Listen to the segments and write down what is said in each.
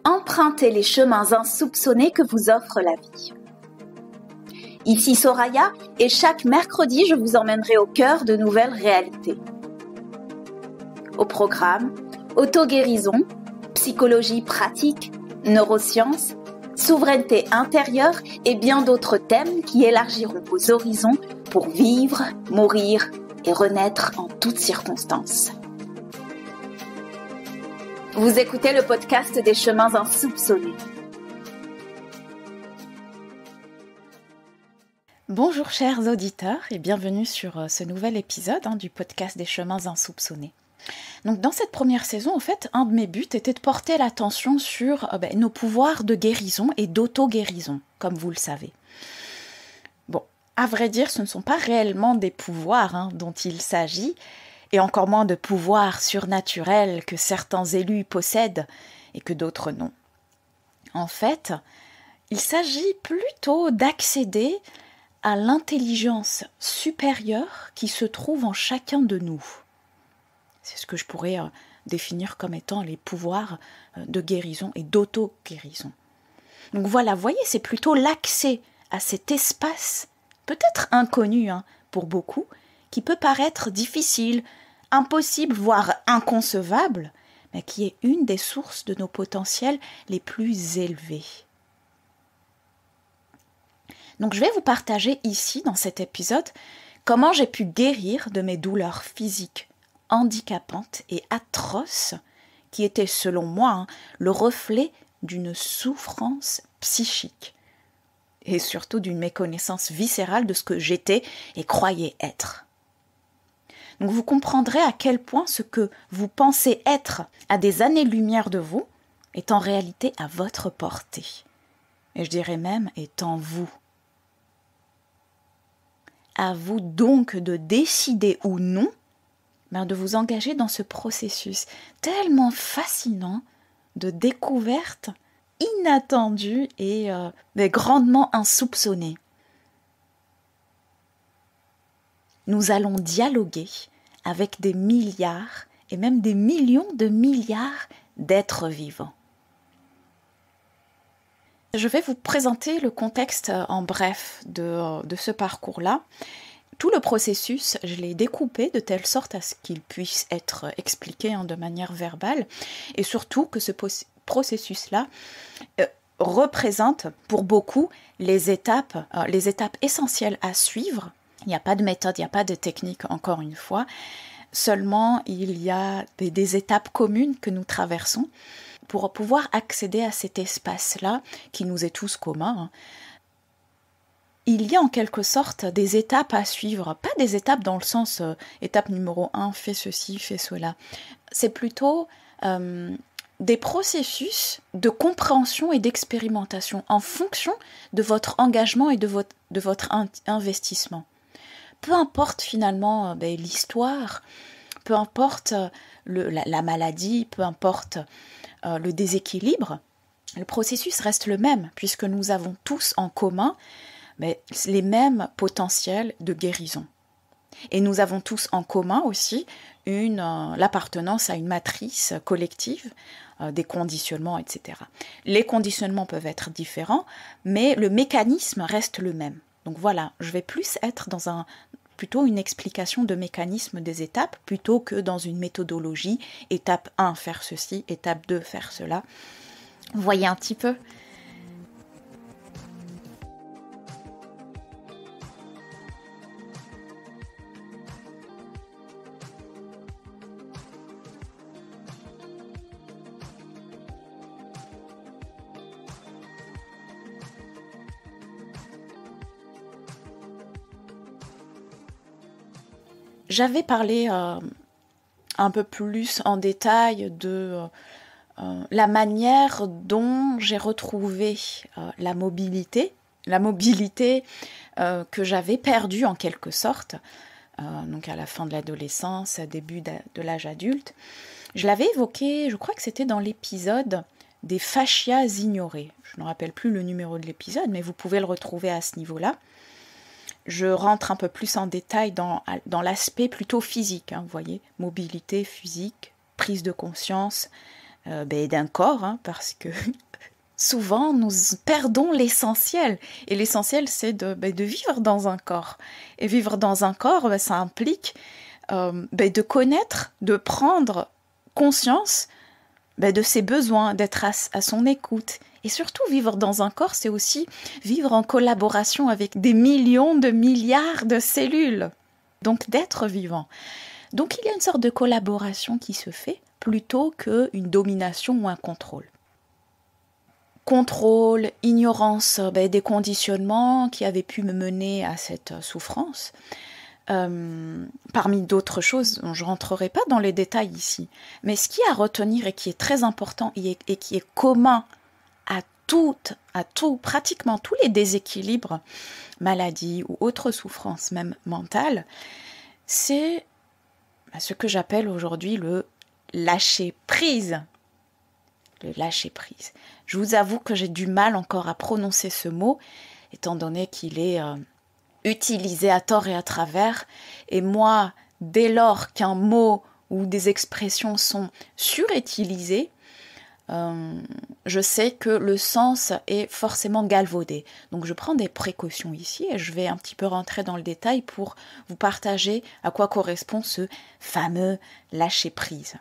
empruntez les chemins insoupçonnés que vous offre la vie. Ici Soraya, et chaque mercredi, je vous emmènerai au cœur de nouvelles réalités. Au programme, auto-guérison, psychologie pratique, neurosciences, souveraineté intérieure et bien d'autres thèmes qui élargiront vos horizons pour vivre, mourir et renaître en toutes circonstances. Vous écoutez le podcast des chemins insoupçonnés. Bonjour chers auditeurs et bienvenue sur ce nouvel épisode du podcast des chemins insoupçonnés. Donc dans cette première saison, en fait, un de mes buts était de porter l'attention sur nos pouvoirs de guérison et d'auto-guérison, comme vous le savez. Bon, à vrai dire, ce ne sont pas réellement des pouvoirs dont il s'agit, et encore moins de pouvoirs surnaturels que certains élus possèdent et que d'autres non. En fait, il s'agit plutôt d'accéder à l'intelligence supérieure qui se trouve en chacun de nous. C'est ce que je pourrais définir comme étant les pouvoirs de guérison et d'auto-guérison. Donc voilà, vous voyez, c'est plutôt l'accès à cet espace, peut-être inconnu pour beaucoup, qui peut paraître difficile, impossible, voire inconcevable, mais qui est une des sources de nos potentiels les plus élevés. Donc je vais vous partager ici, dans cet épisode, comment j'ai pu guérir de mes douleurs physiques handicapantes et atroces, qui étaient selon moi le reflet d'une souffrance psychique, et surtout d'une méconnaissance viscérale de ce que j'étais et croyais être. Donc vous comprendrez à quel point ce que vous pensez être à des années-lumière de vous est en réalité à votre portée, et je dirais même est en vous. À vous donc de décider ou non de vous engager dans ce processus tellement fascinant de découverte inattendue et grandement insoupçonnée. Nous allons dialoguer avec des milliards et même des millions de milliards d'êtres vivants. Je vais vous présenter le contexte en bref de ce parcours-là. Tout le processus, je l'ai découpé de telle sorte à ce qu'il puisse être expliqué de manière verbale et surtout que ce processus-là représente pour beaucoup les étapes essentielles à suivre. Il n'y a pas de méthode, il n'y a pas de technique, encore une fois. Seulement, il y a des étapes communes que nous traversons pour pouvoir accéder à cet espace-là qui nous est tous commun. Il y a en quelque sorte des étapes à suivre, pas des étapes dans le sens étape numéro 1, fais ceci, fais cela. C'est plutôt des processus de compréhension et d'expérimentation en fonction de votre engagement et de votre investissement. Peu importe finalement l'histoire, peu importe la maladie, peu importe le déséquilibre, le processus reste le même puisque nous avons tous en commun les mêmes potentiels de guérison. Et nous avons tous en commun aussi l'appartenance à une matrice collective, des conditionnements, etc. Les conditionnements peuvent être différents, mais le mécanisme reste le même. Donc voilà, je vais plus être dans plutôt une explication de mécanisme des étapes, plutôt que dans une méthodologie, étape 1, faire ceci, étape 2, faire cela. Vous voyez un petit peu ? J'avais parlé un peu plus en détail de la manière dont j'ai retrouvé la mobilité que j'avais perdue en quelque sorte, donc à la fin de l'adolescence, début de l'âge adulte. Je l'avais évoqué, je crois que c'était dans l'épisode des fascias ignorés. Je ne me rappelle plus le numéro de l'épisode, mais vous pouvez le retrouver à ce niveau-là. Je rentre un peu plus en détail dans l'aspect plutôt physique, vous voyez, mobilité physique, prise de conscience, d'un corps, hein, parce que souvent nous perdons l'essentiel. Et l'essentiel, c'est de vivre dans un corps. Et vivre dans un corps, ça implique de connaître, de prendre conscience de ses besoins, d'être à son écoute. Et surtout, vivre dans un corps, c'est aussi vivre en collaboration avec des millions de milliards de cellules. Donc d'être vivant. Donc il y a une sorte de collaboration qui se fait plutôt qu'une domination ou un contrôle. Contrôle, ignorance des conditionnements qui avaient pu me mener à cette souffrance. Parmi d'autres choses, je ne rentrerai pas dans les détails ici, mais ce qui est à retenir et qui est très important et qui est commun à pratiquement tous les déséquilibres, maladies ou autres souffrances, même mentales, c'est ce que j'appelle aujourd'hui le lâcher-prise. Le lâcher-prise. Je vous avoue que j'ai du mal encore à prononcer ce mot, étant donné qu'il est utilisé à tort et à travers. Et moi, dès lors qu'un mot ou des expressions sont surutilisées, je sais que le sens est forcément galvaudé. Donc je prends des précautions ici et je vais un petit peu rentrer dans le détail pour vous partager à quoi correspond ce fameux lâcher-prise.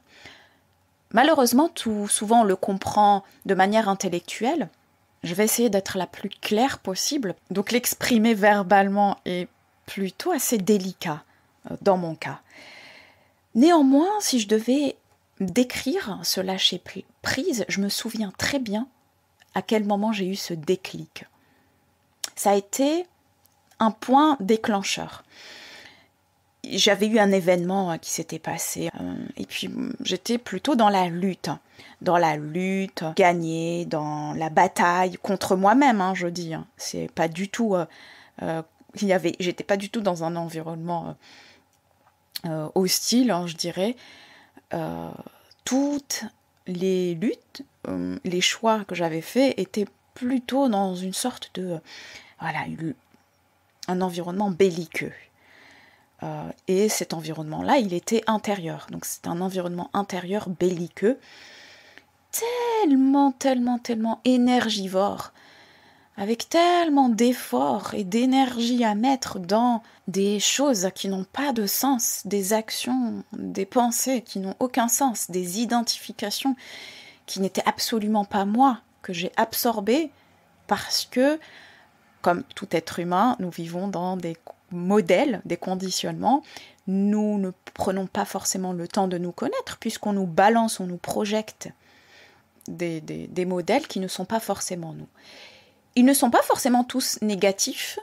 Malheureusement, tout souvent on le comprend de manière intellectuelle. Je vais essayer d'être la plus claire possible. Donc l'exprimer verbalement est plutôt assez délicat dans mon cas. Néanmoins, si je devais décrire ce lâcher-prise, je me souviens très bien à quel moment j'ai eu ce déclic. Ça a été un point déclencheur. J'avais eu un événement qui s'était passé et puis j'étais plutôt dans la lutte, gagner, dans la bataille contre moi-même, je dis. C'est pas du tout, j'étais pas du tout dans un environnement hostile, je dirais. Toutes les luttes, les choix que j'avais faits étaient plutôt dans une sorte de, un environnement belliqueux. Et cet environnement-là, il était intérieur. Donc c'est un environnement intérieur belliqueux, tellement énergivore, avec tellement d'efforts et d'énergie à mettre dans des choses qui n'ont pas de sens, des actions, des pensées qui n'ont aucun sens, des identifications qui n'étaient absolument pas moi, que j'ai absorbées parce que, comme tout être humain, nous vivons dans des modèles, des conditionnements. Nous ne prenons pas forcément le temps de nous connaître puisqu'on nous balance, on nous projette des modèles qui ne sont pas forcément nous. Ils ne sont pas forcément tous négatifs,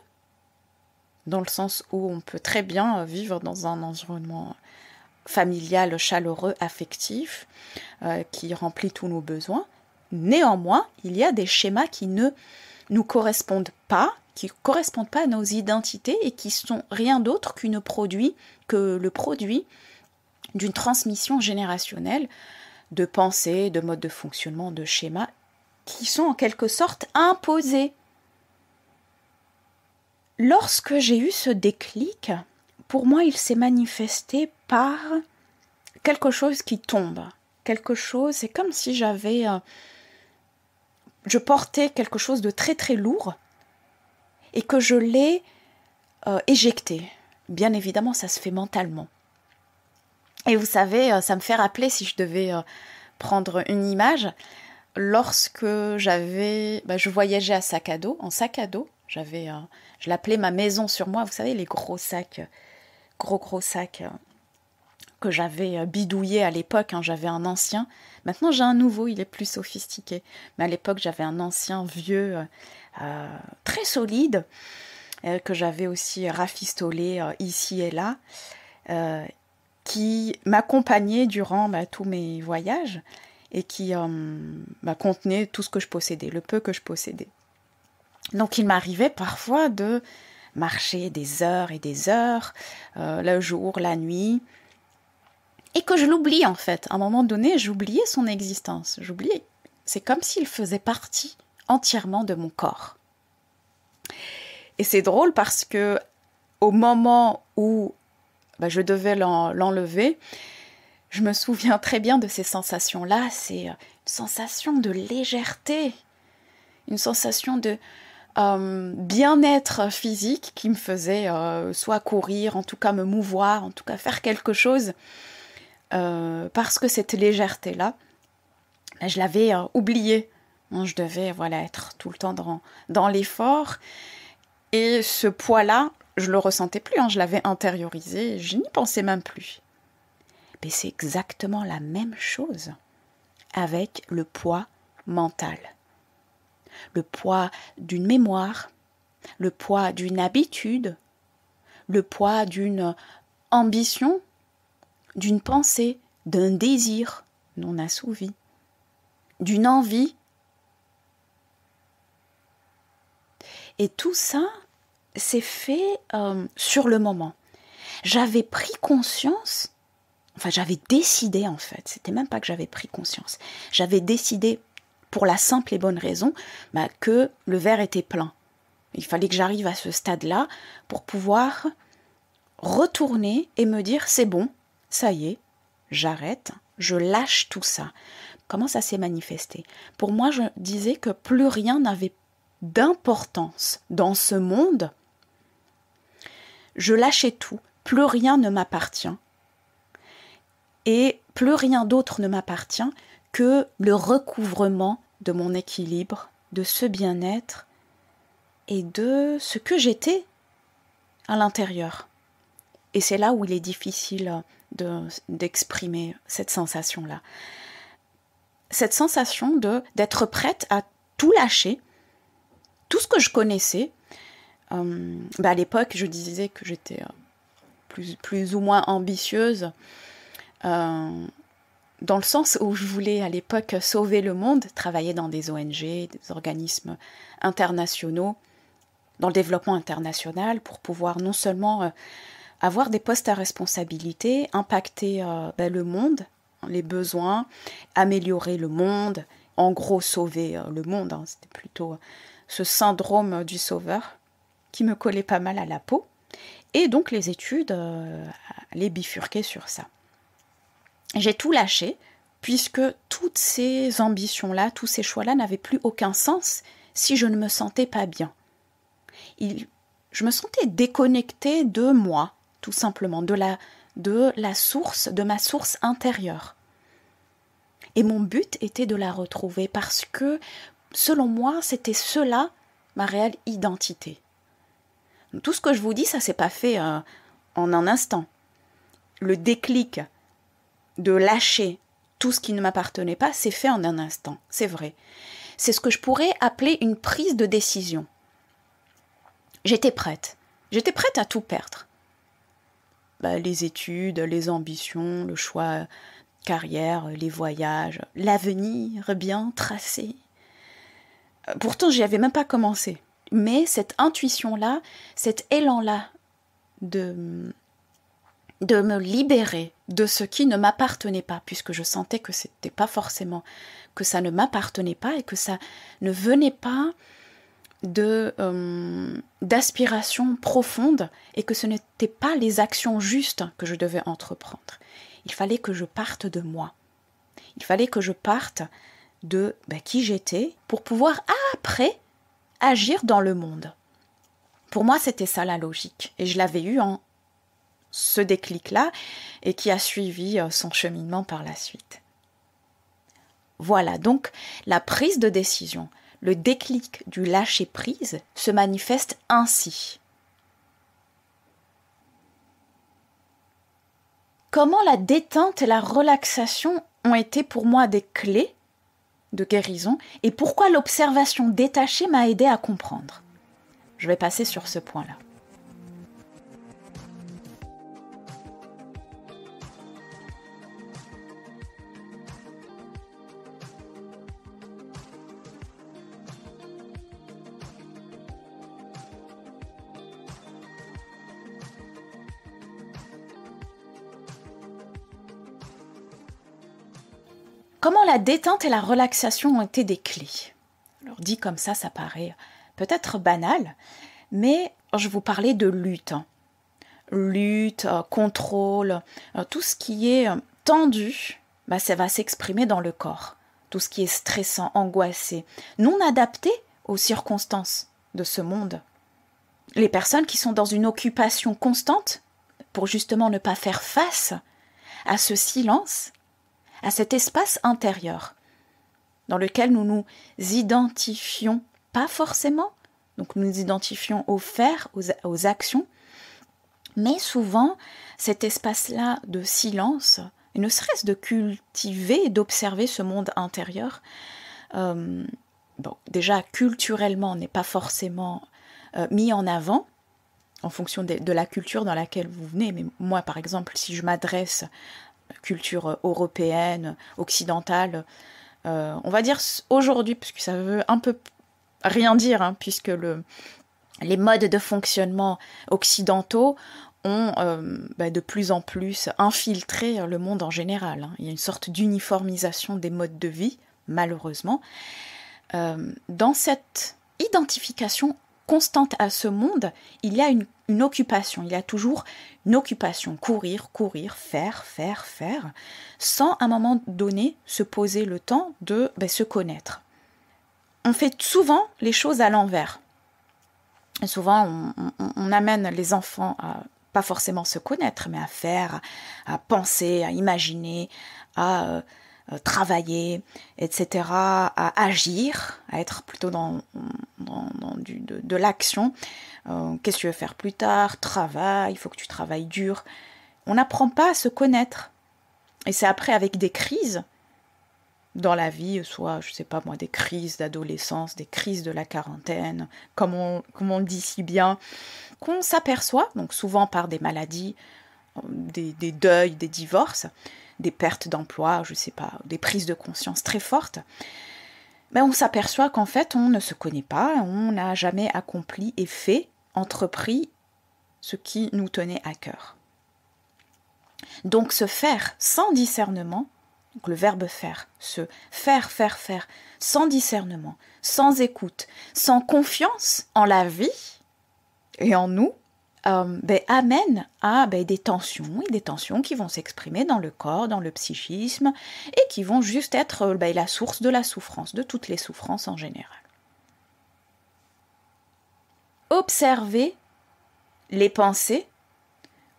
dans le sens où on peut très bien vivre dans un environnement familial, chaleureux, affectif, qui remplit tous nos besoins. Néanmoins, il y a des schémas qui ne nous correspondent pas, qui ne correspondent pas à nos identités et qui sont rien d'autre que le produit d'une transmission générationnelle de pensées, de modes de fonctionnement, de schémas qui sont en quelque sorte imposés. Lorsque j'ai eu ce déclic, pour moi, il s'est manifesté par quelque chose qui tombe. C'est comme si je portais quelque chose de très très lourd et que je l'ai éjecté. Bien évidemment, ça se fait mentalement. Et vous savez, ça me fait rappeler, si je devais prendre une image, lorsque je voyageais en sac à dos, je l'appelais ma maison sur moi, vous savez, les gros sacs que j'avais bidouillés à l'époque, j'avais un ancien, maintenant j'ai un nouveau, il est plus sophistiqué, mais à l'époque j'avais un ancien vieux, très solide, que j'avais aussi rafistolé ici et là, qui m'accompagnait durant tous mes voyages et qui contenait tout ce que je possédais, le peu que je possédais. Donc il m'arrivait parfois de marcher des heures et des heures, le jour, la nuit, et que je l'oublie en fait. À un moment donné, j'oubliais son existence. C'est comme s'il faisait partie entièrement de mon corps. Et c'est drôle parce que au moment où je devais l'enlever, Je me souviens très bien de ces sensations-là. C'est une sensation de légèreté, une sensation de bien-être physique qui me faisait soit courir, en tout cas me mouvoir, en tout cas faire quelque chose, parce que cette légèreté-là, je l'avais oubliée. Je devais être tout le temps dans l'effort. Et ce poids-là, je ne le ressentais plus, je l'avais intériorisé, je n'y pensais même plus. Mais c'est exactement la même chose avec le poids mental. Le poids d'une mémoire, le poids d'une habitude, le poids d'une ambition, d'une pensée, d'un désir non assouvi, d'une envie. Et tout ça, c'est fait sur le moment. J'avais pris conscience, j'avais décidé en fait, c'était même pas que j'avais pris conscience, j'avais décidé pour la simple et bonne raison que le verre était plein. Il fallait que j'arrive à ce stade-là pour pouvoir retourner et me dire c'est bon, ça y est, j'arrête, je lâche tout ça. Comment ça s'est manifesté? Pour moi, je disais que plus rien n'avait d'importance dans ce monde. Je lâchais tout, plus rien ne m'appartient. Et plus rien d'autre ne m'appartient que le recouvrement de mon équilibre, de ce bien-être et de ce que j'étais à l'intérieur. Et c'est là où il est difficile d'exprimer cette sensation-là. Cette sensation d'être prête à tout lâcher, tout ce que je connaissais. À l'époque, je disais que j'étais plus ou moins ambitieuse, dans le sens où je voulais à l'époque sauver le monde, travailler dans des ONG, des organismes internationaux, dans le développement international, pour pouvoir non seulement avoir des postes à responsabilité, impacter le monde, les besoins, améliorer le monde, en gros sauver le monde, c'était plutôt ce syndrome du sauveur qui me collait pas mal à la peau, et donc les études les bifurquaient sur ça. J'ai tout lâché, puisque toutes ces ambitions-là, tous ces choix-là n'avaient plus aucun sens si je ne me sentais pas bien. Je me sentais déconnectée de moi, tout simplement, de ma source intérieure. Et mon but était de la retrouver, parce que, selon moi, c'était cela, ma réelle identité. Tout ce que je vous dis, ça ne s'est pas fait en un instant. Le déclic de lâcher tout ce qui ne m'appartenait pas, c'est fait en un instant, c'est vrai. C'est ce que je pourrais appeler une prise de décision. J'étais prête à tout perdre. Les études, les ambitions, le choix carrière, les voyages, l'avenir bien tracé. Pourtant, j'y avais même pas commencé. Mais cette intuition-là, cet élan-là de me libérer de ce qui ne m'appartenait pas, puisque je sentais que c'était pas forcément, que ça ne m'appartenait pas et que ça ne venait pas d'aspiration profonde et que ce n'étaient pas les actions justes que je devais entreprendre. Il fallait que je parte de moi. Il fallait que je parte de qui j'étais pour pouvoir après agir dans le monde. Pour moi, c'était ça la logique. Et je l'avais eu en ce déclic-là et qui a suivi son cheminement par la suite. Voilà, donc la prise de décision, le déclic du lâcher-prise se manifeste ainsi. Comment la détente et la relaxation ont été pour moi des clés de guérison et pourquoi l'observation détachée m'a aidé à comprendre. Je vais passer sur ce point-là. Comment la détente et la relaxation ont été des clés? Alors dit comme ça paraît peut-être banal, mais je vous parlais de lutte. Lutte, contrôle, tout ce qui est tendu, ça va s'exprimer dans le corps. Tout ce qui est stressant, angoissé, non adapté aux circonstances de ce monde. Les personnes qui sont dans une occupation constante, pour justement ne pas faire face à ce silence, à cet espace intérieur, dans lequel nous nous identifions pas forcément, donc nous nous identifions aux faits, aux actions, mais souvent cet espace-là de silence, et ne serait-ce de cultiver et d'observer ce monde intérieur, déjà culturellement n'est pas forcément mis en avant, en fonction de la culture dans laquelle vous venez, mais moi par exemple, si je m'adresse à la culture européenne, occidentale, on va dire aujourd'hui, parce que ça veut un peu rien dire, puisque les modes de fonctionnement occidentaux ont de plus en plus infiltré le monde en général. Il y a une sorte d'uniformisation des modes de vie, malheureusement. Dans cette identification constante à ce monde, il y a une occupation, il y a toujours une occupation, courir, faire, sans à un moment donné se poser le temps de se connaître. On fait souvent les choses à l'envers. Et souvent, on amène les enfants à pas forcément se connaître, mais à faire, à penser, à imaginer, à travailler, etc., à agir, à être plutôt dans de l'action. Qu'est-ce que tu veux faire plus tard? Travail, il faut que tu travailles dur. On n'apprend pas à se connaître. Et c'est après avec des crises dans la vie, soit, je sais pas moi, des crises d'adolescence, des crises de la quarantaine, comme on le dit si bien, qu'on s'aperçoit, donc souvent par des maladies, des deuils, des divorces, des pertes d'emploi, je sais pas, des prises de conscience très fortes, on s'aperçoit qu'en fait on ne se connaît pas, on n'a jamais accompli et entrepris ce qui nous tenait à cœur. Donc se faire sans discernement, donc le verbe faire, se faire, sans discernement, sans écoute, sans confiance en la vie et en nous, amène à des tensions, et des tensions qui vont s'exprimer dans le corps, dans le psychisme, et qui vont juste être la source de la souffrance, de toutes les souffrances en général. Observer les pensées,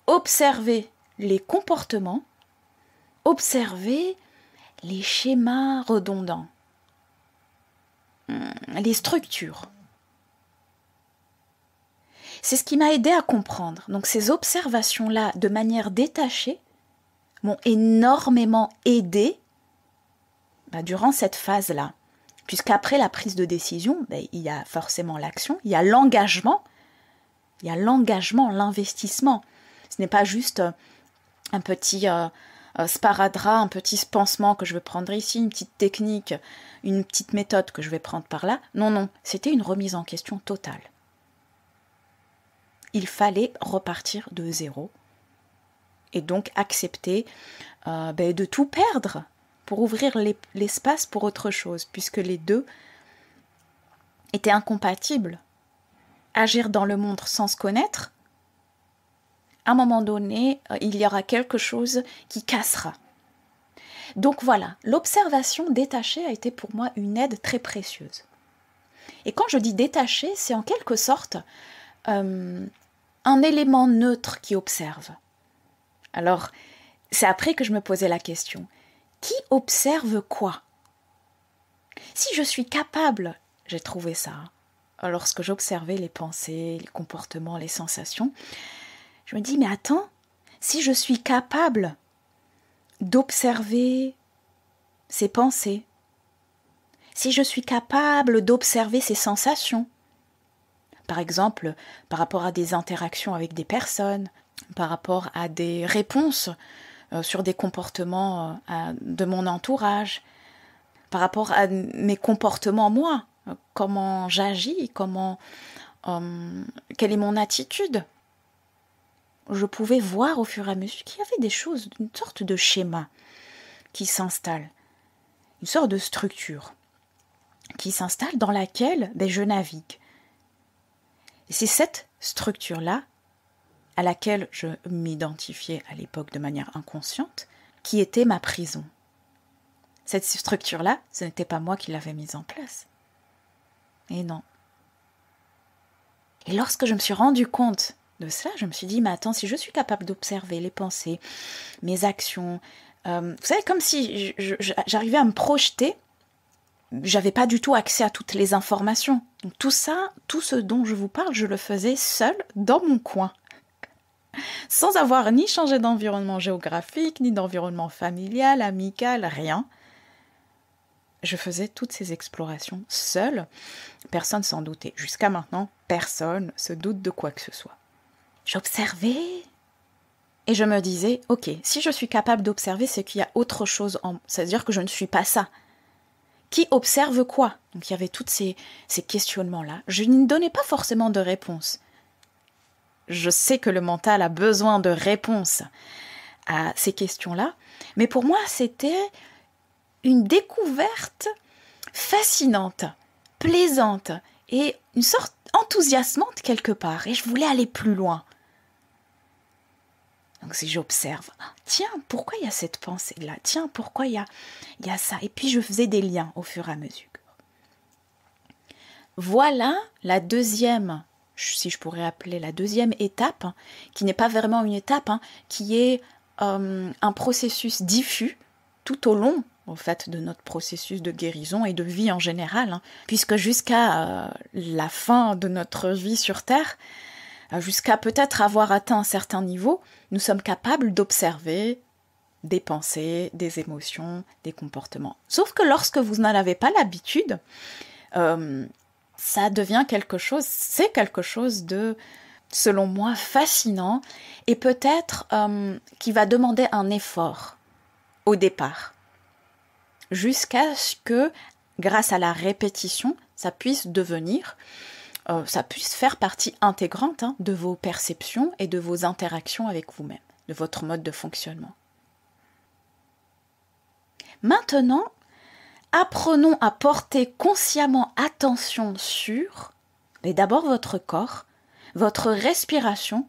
observer les comportements, observer les schémas redondants, les structures. C'est ce qui m'a aidé à comprendre. Donc ces observations-là, de manière détachée, m'ont énormément aidé durant cette phase-là. Puisqu'après la prise de décision, il y a forcément l'action, il y a l'engagement, l'investissement. Ce n'est pas juste un petit sparadrap, un petit pansement que je vais prendre ici, une petite technique, une petite méthode que je vais prendre par là. Non, c'était une remise en question totale. Il fallait repartir de zéro et donc accepter de tout perdre pour ouvrir l'espace pour autre chose, puisque les deux étaient incompatibles. Agir dans le monde sans se connaître, à un moment donné, il y aura quelque chose qui cassera. Donc voilà, l'observation détachée a été pour moi une aide très précieuse. Et quand je dis détachée, c'est en quelque sorte un élément neutre qui observe. Alors, c'est après que je me posais la question, qui observe quoi? Si je suis capable, j'ai trouvé ça, lorsque j'observais les pensées, les comportements, les sensations, je me dis, mais attends, si je suis capable d'observer ces pensées, si je suis capable d'observer ces sensations, par exemple, par rapport à des interactions avec des personnes, par rapport à des réponses sur des comportements de mon entourage, par rapport à mes comportements moi, comment j'agis, quelle est mon attitude. Je pouvais voir au fur et à mesure qu'il y avait des choses, une sorte de schéma qui s'installe, une sorte de structure qui s'installe dans laquelle je navigue. Et c'est cette structure-là à laquelle je m'identifiais à l'époque de manière inconsciente, qui était ma prison. Cette structure-là, ce n'était pas moi qui l'avais mise en place. Et non. Et lorsque je me suis rendu compte de cela, je me suis dit, mais attends, si je suis capable d'observer les pensées, mes actions, vous savez, comme si j'arrivais à me projeter, j'avais pas du tout accès à toutes les informations. Donc tout ça, tout ce dont je vous parle, je le faisais seule dans mon coin. Sans avoir ni changé d'environnement géographique, ni d'environnement familial, amical, rien. Je faisais toutes ces explorations seule. Personne s'en doutait. Jusqu'à maintenant, personne se doute de quoi que ce soit. J'observais et je me disais, ok, si je suis capable d'observer, c'est qu'il y a autre chose, c'est-à-dire que je ne suis pas ça. Qui observe quoi? Donc il y avait tous ces questionnements-là. Je ne donnais pas forcément de réponse. Je sais que le mental a besoin de réponses à ces questions-là, mais pour moi, c'était une découverte fascinante, plaisante et une sorte enthousiasmante quelque part. Et je voulais aller plus loin. Donc si j'observe, tiens, pourquoi il y a cette pensée-là? Tiens, pourquoi il y a ça? Et puis je faisais des liens au fur et à mesure. Voilà la deuxième, si je pourrais appeler la deuxième étape, qui n'est pas vraiment une étape, qui est un processus diffus tout au long au fait de notre processus de guérison et de vie en général, puisque jusqu'à la fin de notre vie sur Terre, jusqu'à peut-être avoir atteint un certain niveau, nous sommes capables d'observer des pensées, des émotions, des comportements. Sauf que lorsque vous n'en avez pas l'habitude, ça devient c'est quelque chose de, selon moi, fascinant et peut-être qui va demander un effort au départ, jusqu'à ce que, grâce à la répétition, ça puisse devenir, ça puisse faire partie intégrante de vos perceptions et de vos interactions avec vous-même, de votre mode de fonctionnement. Maintenant, apprenons à porter consciemment attention sur, mais d'abord votre corps, votre respiration,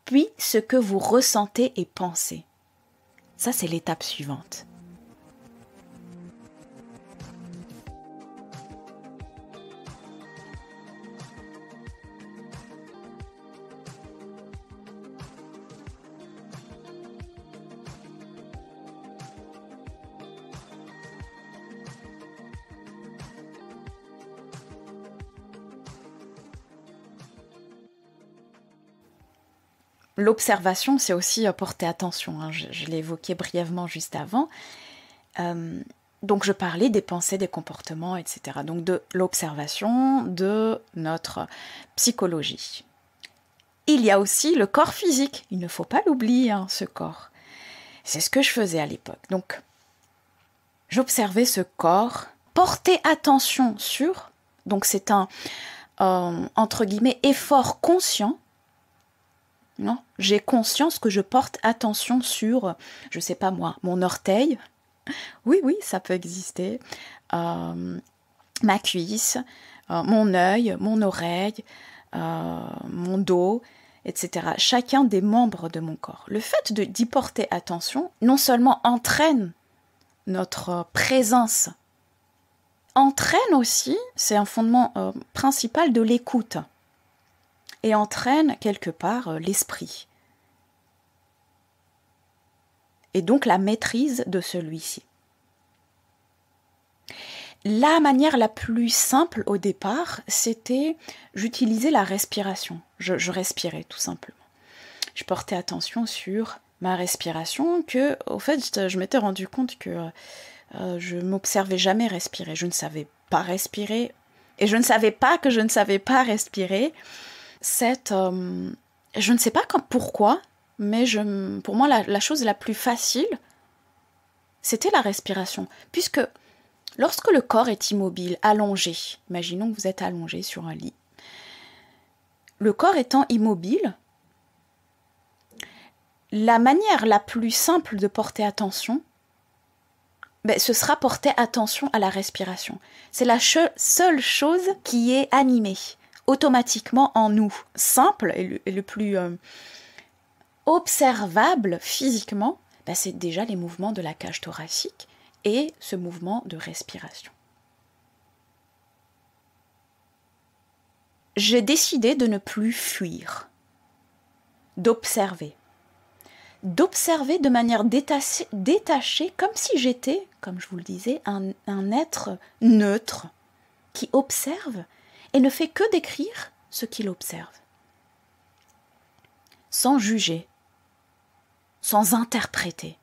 puis ce que vous ressentez et pensez. Ça, c'est l'étape suivante. L'observation, c'est aussi porter attention. Je l'ai évoqué brièvement juste avant. Donc, je parlais des pensées, des comportements, etc. Donc, de l'observation de notre psychologie. Il y a aussi le corps physique. Il ne faut pas l'oublier, ce corps. C'est ce que je faisais à l'époque. Donc, j'observais ce corps, porter attention sur. Donc, c'est un, entre guillemets, effort conscient. Non, j'ai conscience que je porte attention sur, je sais pas moi, mon orteil. Oui, ça peut exister. Ma cuisse, mon œil, mon oreille, mon dos, etc. Chacun des membres de mon corps. Le fait d'y porter attention, non seulement entraîne notre présence, entraîne aussi, c'est un fondement principal de l'écoute. Et entraîne quelque part l'esprit. Et donc la maîtrise de celui-ci. La manière la plus simple au départ, c'était j'utilisais la respiration. Je respirais tout simplement. Je portais attention sur ma respiration, que au fait je m'étais rendu compte que je ne m'observais jamais respirer. Je ne savais pas respirer et je ne savais pas que je ne savais pas respirer. Je ne sais pas pourquoi, mais pour moi, la chose la plus facile, c'était la respiration. Puisque lorsque le corps est immobile, allongé, imaginons que vous êtes allongé sur un lit, le corps étant immobile, la manière la plus simple de porter attention, ce sera porter attention à la respiration. C'est la seule chose qui est animée automatiquement en nous, simple et le plus observable physiquement, c'est déjà les mouvements de la cage thoracique et ce mouvement de respiration. J'ai décidé de ne plus fuir, d'observer de manière détachée, comme si j'étais, comme je vous le disais, un être neutre qui observe et ne fait que décrire ce qu'il observe, sans juger, sans interpréter,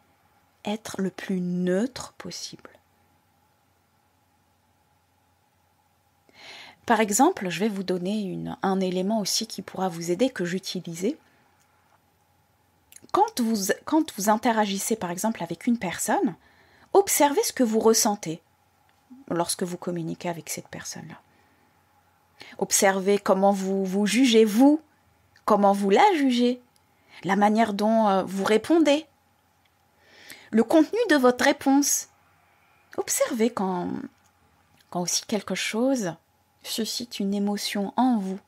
être le plus neutre possible. Par exemple, je vais vous donner un élément aussi qui pourra vous aider, que j'utilisais. Quand vous interagissez par exemple avec une personne, observez ce que vous ressentez lorsque vous communiquez avec cette personne-là. Observez comment vous jugez, vous, comment vous la jugez, la manière dont vous répondez, le contenu de votre réponse. Observez quand aussi quelque chose suscite une émotion en vous.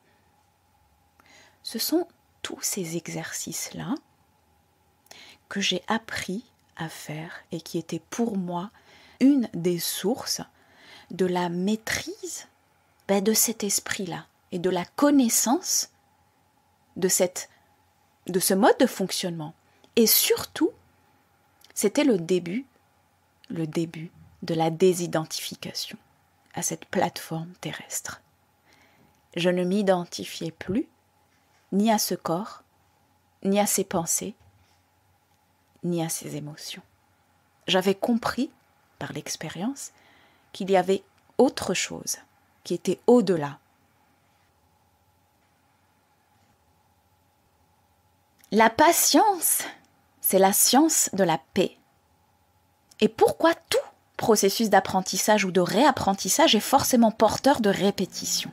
Ce sont tous ces exercices-là que j'ai appris à faire et qui étaient pour moi une des sources de la maîtrise de cet esprit-là et de la connaissance de ce mode de fonctionnement. Et surtout, c'était le début de la désidentification à cette plateforme terrestre. Je ne m'identifiais plus ni à ce corps, ni à ses pensées, ni à ses émotions. J'avais compris, par l'expérience, qu'il y avait autre chose qui était au-delà. La patience, c'est la science de la paix. Et pourquoi tout processus d'apprentissage ou de réapprentissage est forcément porteur de répétition?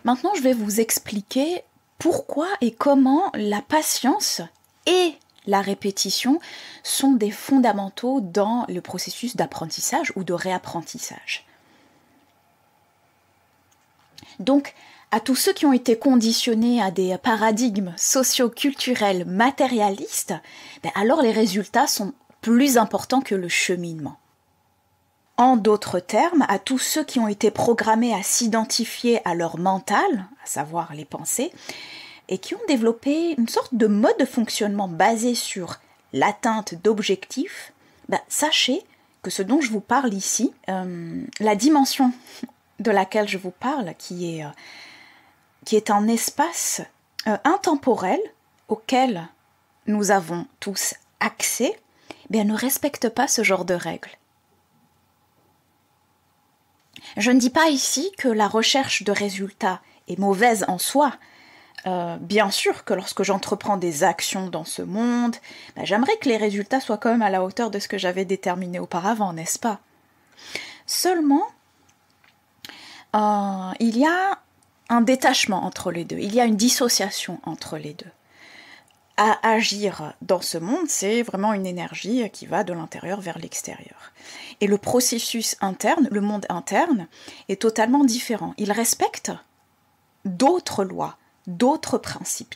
Maintenant, je vais vous expliquer pourquoi et comment la patience et la répétition sont des fondamentaux dans le processus d'apprentissage ou de réapprentissage. Donc, à tous ceux qui ont été conditionnés à des paradigmes socio-culturels matérialistes, alors les résultats sont plus importants que le cheminement. En d'autres termes, à tous ceux qui ont été programmés à s'identifier à leur mental, à savoir les pensées, et qui ont développé une sorte de mode de fonctionnement basé sur l'atteinte d'objectifs, sachez que ce dont je vous parle ici, la dimension de laquelle je vous parle, qui est un espace intemporel auquel nous avons tous accès, ne respecte pas ce genre de règles. Je ne dis pas ici que la recherche de résultats est mauvaise en soi. Bien sûr que lorsque j'entreprends des actions dans ce monde, j'aimerais que les résultats soient quand même à la hauteur de ce que j'avais déterminé auparavant, n'est-ce pas? Seulement, il y a un détachement entre les deux, il y a une dissociation entre les deux. À agir dans ce monde, c'est vraiment une énergie qui va de l'intérieur vers l'extérieur. Et le processus interne, le monde interne, est totalement différent. Il respecte d'autres lois, d'autres principes.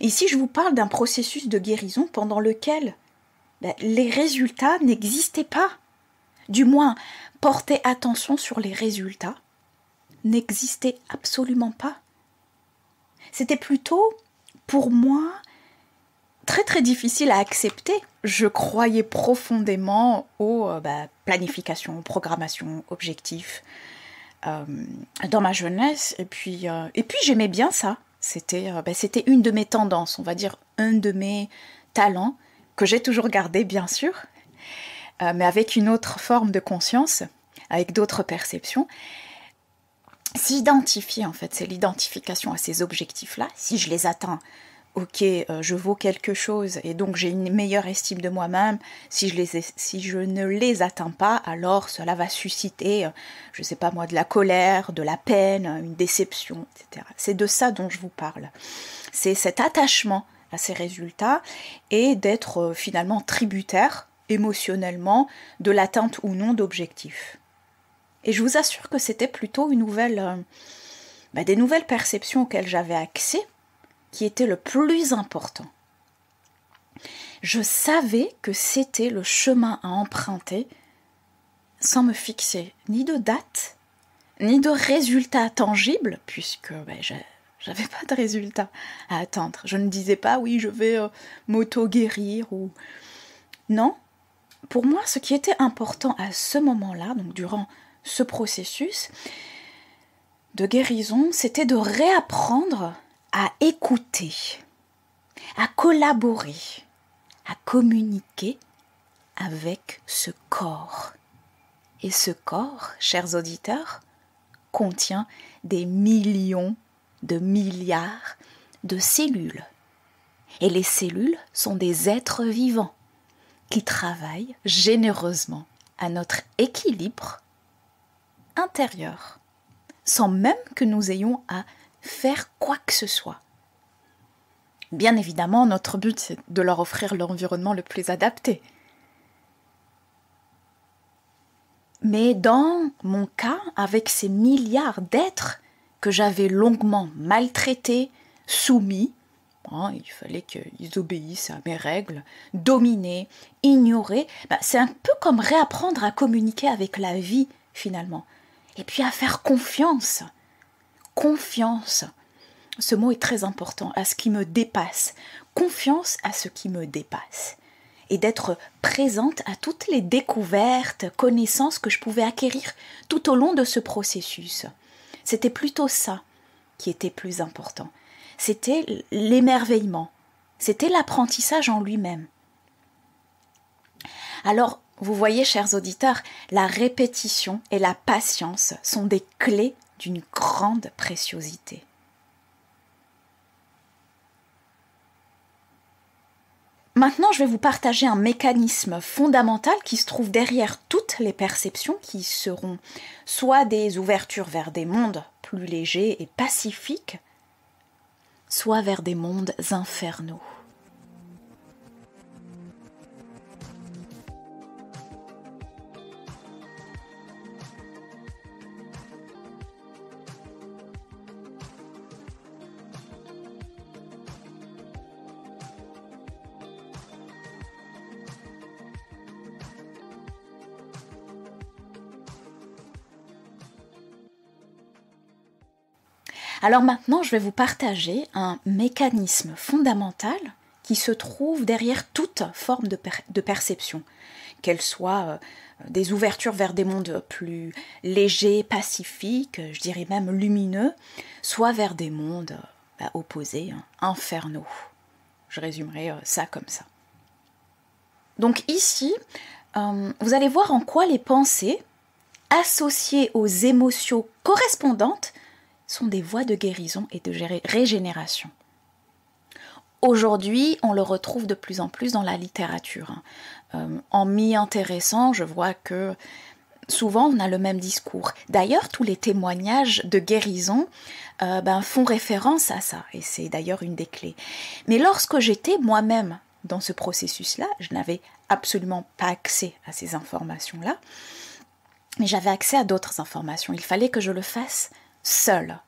Ici, je vous parle d'un processus de guérison pendant lequel les résultats n'existaient pas. Du moins, porter attention sur les résultats n'existait absolument pas. C'était plutôt, pour moi, très très difficile à accepter. Je croyais profondément aux planifications, programmations, objectifs dans ma jeunesse. Et puis j'aimais bien ça. C'était une de mes tendances, on va dire un de mes talents, que j'ai toujours gardé bien sûr, mais avec une autre forme de conscience, avec d'autres perceptions. S'identifier en fait, c'est l'identification à ces objectifs-là. Si je les atteins, ok, je vaux quelque chose et donc j'ai une meilleure estime de moi-même. Si je ne les atteins pas, alors cela va susciter, je ne sais pas moi, de la colère, de la peine, une déception, etc. C'est de ça dont je vous parle. C'est cet attachement à ces résultats et d'être finalement tributaire émotionnellement de l'atteinte ou non d'objectifs. Et je vous assure que c'était plutôt des nouvelles perceptions auxquelles j'avais accès qui était le plus important. Je savais que c'était le chemin à emprunter sans me fixer ni de date, ni de résultat tangible, puisque j'avais pas de résultat à atteindre. Je ne disais pas, oui, je vais m'auto-guérir ou... Non, pour moi, ce qui était important à ce moment-là, donc durant ce processus de guérison, c'était de réapprendre à écouter, à collaborer, à communiquer avec ce corps. Et ce corps, chers auditeurs, contient des millions de milliards de cellules. Et les cellules sont des êtres vivants qui travaillent généreusement à notre équilibre intérieur, sans même que nous ayons à faire quoi que ce soit. Bien évidemment, notre but, c'est de leur offrir l'environnement le plus adapté. Mais dans mon cas, avec ces milliards d'êtres que j'avais longuement maltraités, soumis, il fallait qu'ils obéissent à mes règles, dominés, ignorés, c'est un peu comme réapprendre à communiquer avec la vie, finalement. Et puis à faire confiance. Confiance. Ce mot est très important, à ce qui me dépasse. Confiance à ce qui me dépasse. Et d'être présente à toutes les découvertes, connaissances que je pouvais acquérir tout au long de ce processus. C'était plutôt ça qui était plus important. C'était l'émerveillement. C'était l'apprentissage en lui-même. Alors, vous voyez, chers auditeurs, la répétition et la patience sont des clés d'une grande préciosité. Maintenant, je vais vous partager un mécanisme fondamental qui se trouve derrière toutes les perceptions qui seront soit des ouvertures vers des mondes plus légers et pacifiques, soit vers des mondes infernaux. Alors maintenant, je vais vous partager un mécanisme fondamental qui se trouve derrière toute forme de perception, qu'elle soit des ouvertures vers des mondes plus légers, pacifiques, je dirais même lumineux, soit vers des mondes opposés, infernaux. Je résumerai ça comme ça. Donc ici, vous allez voir en quoi les pensées associées aux émotions correspondantes sont des voies de guérison et de régénération. Aujourd'hui, on le retrouve de plus en plus dans la littérature. En m'y intéressant, je vois que souvent on a le même discours. D'ailleurs, tous les témoignages de guérison font référence à ça, et c'est d'ailleurs une des clés. Mais lorsque j'étais moi-même dans ce processus-là, je n'avais absolument pas accès à ces informations-là, mais j'avais accès à d'autres informations. Il fallait que je le fasse seul.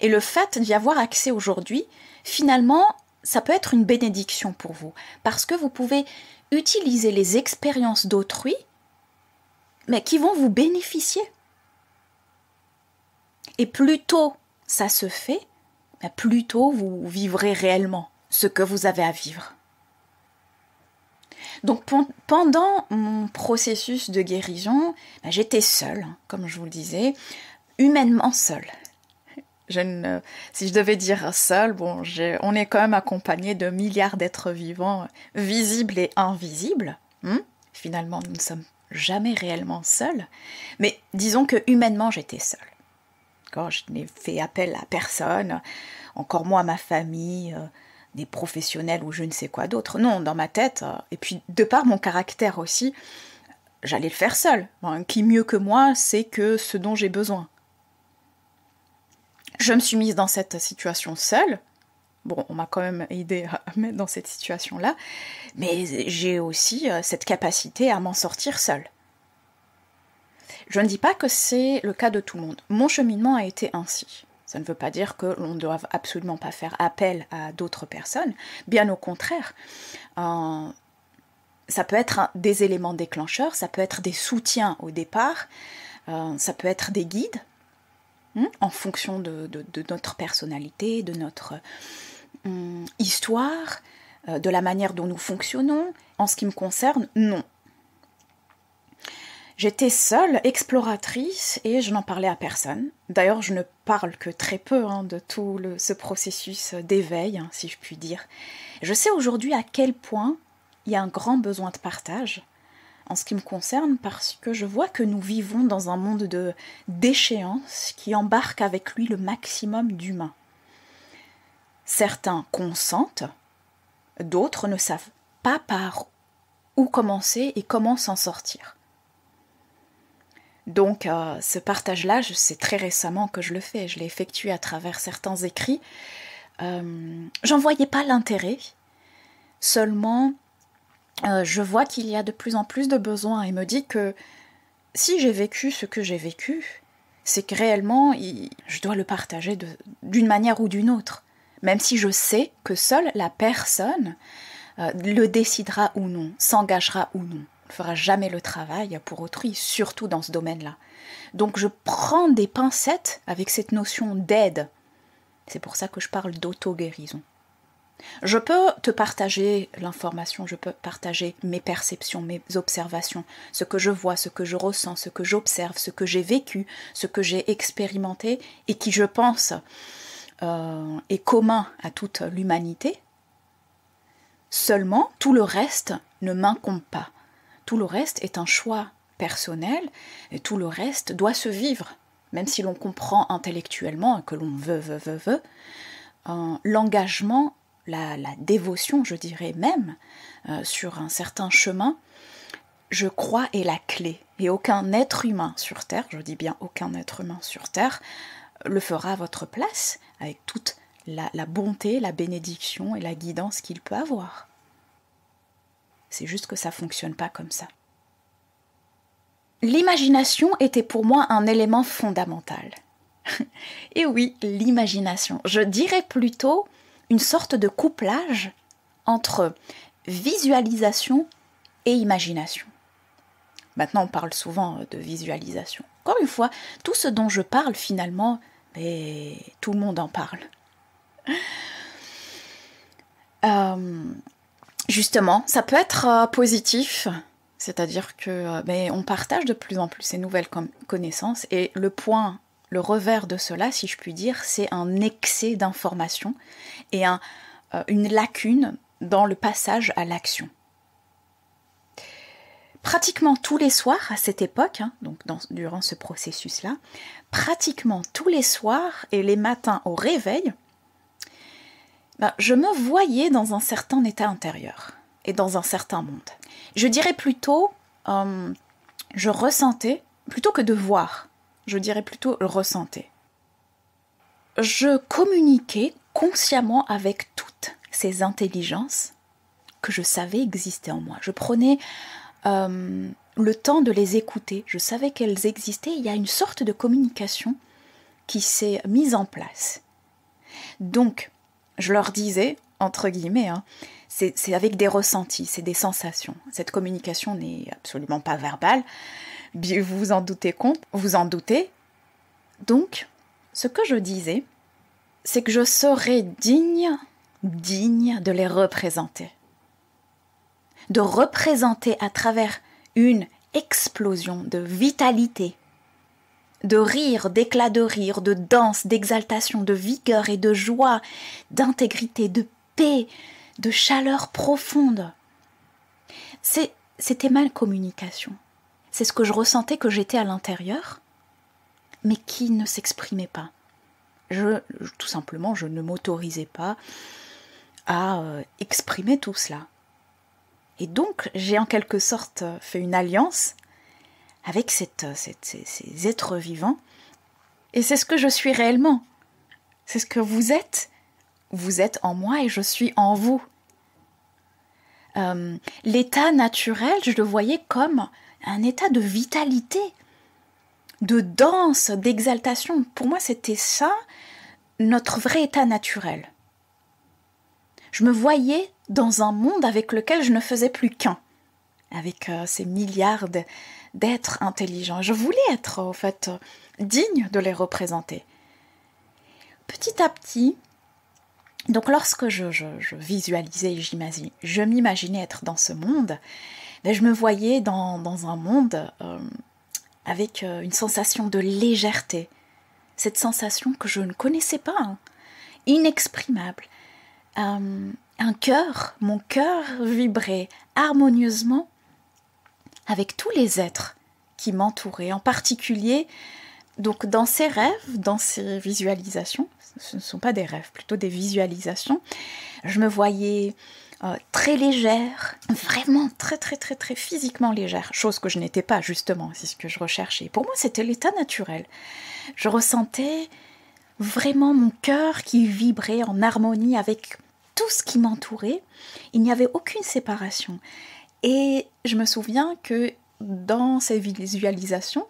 Et le fait d'y avoir accès aujourd'hui, finalement, ça peut être une bénédiction pour vous, parce que vous pouvez utiliser les expériences d'autrui, mais qui vont vous bénéficier. Et plus tôt ça se fait, plus tôt vous vivrez réellement ce que vous avez à vivre. Donc pendant mon processus de guérison, j'étais seule, comme je vous le disais, humainement seule. Si je devais dire seul, on est quand même accompagné de milliards d'êtres vivants, visibles et invisibles. Finalement, nous ne sommes jamais réellement seuls. Mais disons que humainement, j'étais seule. Je n'ai fait appel à personne, encore moins à ma famille, des professionnels ou je ne sais quoi d'autre. Non, dans ma tête, et puis de par mon caractère aussi, j'allais le faire seule. Bon, qui mieux que moi sait que ce dont j'ai besoin. Je me suis mise dans cette situation seule. Bon, on m'a quand même aidé à mettre dans cette situation-là, mais j'ai aussi cette capacité à m'en sortir seule. Je ne dis pas que c'est le cas de tout le monde. Mon cheminement a été ainsi. Ça ne veut pas dire que l'on ne doit absolument pas faire appel à d'autres personnes. Bien au contraire, ça peut être des éléments déclencheurs, ça peut être des soutiens au départ, ça peut être des guides, en fonction de notre personnalité, de notre histoire, de la manière dont nous fonctionnons. En ce qui me concerne, non. J'étais seule, exploratrice, et je n'en parlais à personne. D'ailleurs, je ne parle que très peu de tout ce processus d'éveil, si je puis dire. Je sais aujourd'hui à quel point il y a un grand besoin de partage, en ce qui me concerne, parce que je vois que nous vivons dans un monde de déchéance qui embarque avec lui le maximum d'humains. Certains consentent, d'autres ne savent pas par où commencer et comment s'en sortir. Donc ce partage-là, c'est très récemment que je le fais, je l'ai effectué à travers certains écrits. J'en voyais pas l'intérêt, seulement je vois qu'il y a de plus en plus de besoins et me dis que si j'ai vécu ce que j'ai vécu, c'est que réellement je dois le partager d'une manière ou d'une autre, même si je sais que seule la personne le décidera ou non, s'engagera ou non. On ne fera jamais le travail pour autrui, surtout dans ce domaine-là. Donc je prends des pincettes avec cette notion d'aide. C'est pour ça que je parle d'auto-guérison. Je peux te partager l'information, je peux partager mes perceptions, mes observations, ce que je vois, ce que je ressens, ce que j'observe, ce que j'ai vécu, ce que j'ai expérimenté et qui, je pense, est commun à toute l'humanité. Seulement, tout le reste ne m'incombe pas. Tout le reste est un choix personnel et tout le reste doit se vivre. Même si l'on comprend intellectuellement et que l'on veut, l'engagement, la dévotion, je dirais même, sur un certain chemin, je crois est la clé. Et aucun être humain sur Terre, je dis bien aucun être humain sur Terre, le fera à votre place avec toute la bonté, la bénédiction et la guidance qu'il peut avoir. C'est juste que ça ne fonctionne pas comme ça. L'imagination était pour moi un élément fondamental. Et oui, l'imagination. Je dirais plutôt une sorte de couplage entre visualisation et imagination. Maintenant, on parle souvent de visualisation. Encore une fois, tout ce dont je parle finalement, tout le monde en parle. Justement, ça peut être positif, c'est-à-dire que on partage de plus en plus ces nouvelles connaissances et le revers de cela, si je puis dire, c'est un excès d'informations et une lacune dans le passage à l'action. Pratiquement tous les soirs à cette époque, donc durant ce processus-là, pratiquement tous les soirs et les matins au réveil, je me voyais dans un certain état intérieur et dans un certain monde. Je dirais plutôt, je ressentais, plutôt que de voir, je dirais plutôt ressentais. Je communiquais consciemment avec toutes ces intelligences que je savais exister en moi. Je prenais le temps de les écouter, je savais qu'elles existaient, il y a une sorte de communication qui s'est mise en place. Donc, je leur disais, entre guillemets, c'est avec des ressentis, c'est des sensations. Cette communication n'est absolument pas verbale, vous vous en doutez compte, vous en doutez. Donc, ce que je disais, c'est que je serais digne de les représenter. De représenter à travers une explosion de vitalité, de rire, d'éclat de rire, de danse, d'exaltation, de vigueur et de joie, d'intégrité, de paix, de chaleur profonde. C'était ma communication. C'est ce que je ressentais que j'étais à l'intérieur, mais qui ne s'exprimait pas. Tout simplement, je ne m'autorisais pas à exprimer tout cela. Et donc, j'ai en quelque sorte fait une alliance avec ces êtres vivants. Et c'est ce que je suis réellement. C'est ce que vous êtes. Vous êtes en moi et je suis en vous. L'état naturel, je le voyais comme un état de vitalité, de danse, d'exaltation. Pour moi, c'était ça, notre vrai état naturel. Je me voyais dans un monde avec lequel je ne faisais plus qu'un, avec ces milliards d'êtres intelligents. Je voulais être, en fait, digne de les représenter. Petit à petit, donc lorsque je visualisais, je m'imaginais être dans ce monde, je me voyais dans un monde avec une sensation de légèreté. Cette sensation que je ne connaissais pas, hein, inexprimable. Mon cœur vibrait harmonieusement avec tous les êtres qui m'entouraient, en particulier donc dans ces rêves, dans ces visualisations. Ce ne sont pas des rêves, plutôt des visualisations. Je me voyais très légère, vraiment très très très très physiquement légère, chose que je n'étais pas justement, c'est ce que je recherchais. Pour moi, c'était l'état naturel. Je ressentais vraiment mon cœur qui vibrait en harmonie avec tout ce qui m'entourait. Il n'y avait aucune séparation. Et je me souviens que dans ces visualisations,